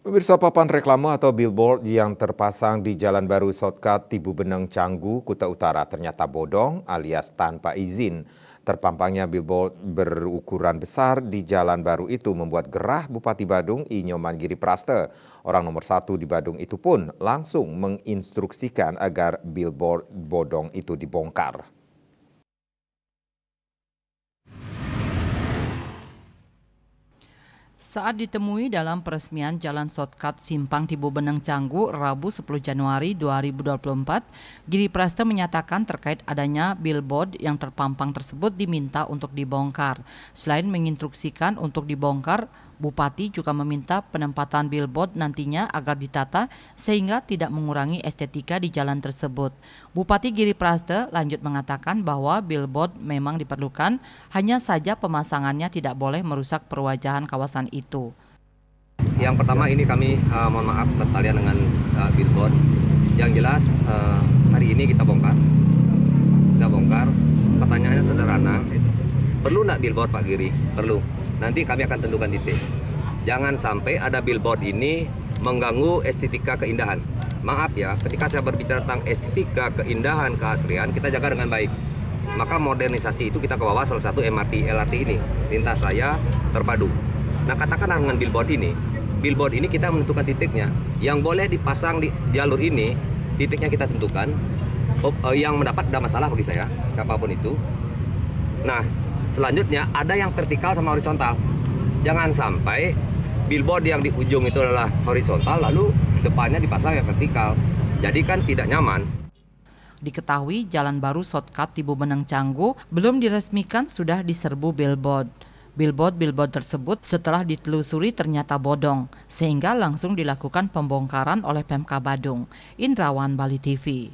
Pemirsa, papan reklame atau billboard yang terpasang di Jalan Baru Shortcut Tibu Beneng Canggu, Kuta Utara ternyata bodong alias tanpa izin. Terpampangnya billboard berukuran besar di Jalan Baru itu membuat gerah Bupati Badung I Nyoman Giripraste. Orang nomor 1 di Badung itu pun langsung menginstruksikan agar billboard bodong itu dibongkar. Saat ditemui dalam peresmian Jalan Shortcut Simpang Tibu Beneng Canggu, Rabu 10 Januari 2024, Giripraste menyatakan terkait adanya billboard yang terpampang tersebut diminta untuk dibongkar. Selain menginstruksikan untuk dibongkar, Bupati juga meminta penempatan billboard nantinya agar ditata sehingga tidak mengurangi estetika di jalan tersebut. Bupati Giripraste lanjut mengatakan bahwa billboard memang diperlukan, hanya saja pemasangannya tidak boleh merusak perwajahan kawasan itu. Yang pertama ini kami mohon maaf berkalian dengan billboard. Yang jelas hari ini kita bongkar. Pertanyaannya sederhana. Perlu nggak billboard Pak Giri? Perlu. Nanti kami akan tentukan titik. Jangan sampai ada billboard ini mengganggu estetika keindahan. Maaf ya, ketika saya berbicara tentang estetika, keindahan, keasrian, kita jaga dengan baik. Maka modernisasi itu kita ke bawah salah satu MRT, LRT ini, lintas raya terpadu. Nah, katakanlah dengan billboard ini kita menentukan titiknya. Yang boleh dipasang di jalur ini, titiknya kita tentukan. Yang mendapat ada masalah bagi saya, siapapun itu. Nah, selanjutnya ada yang vertikal sama horizontal. Jangan sampai billboard yang di ujung itu adalah horizontal lalu depannya dipasang yang vertikal. Jadi kan tidak nyaman. Diketahui Jalan Baru Shortcut Tibu Beneng Canggu belum diresmikan sudah diserbu billboard. Billboard tersebut setelah ditelusuri ternyata bodong, sehingga langsung dilakukan pembongkaran oleh Pemkab Badung. Indrawan, Bali TV.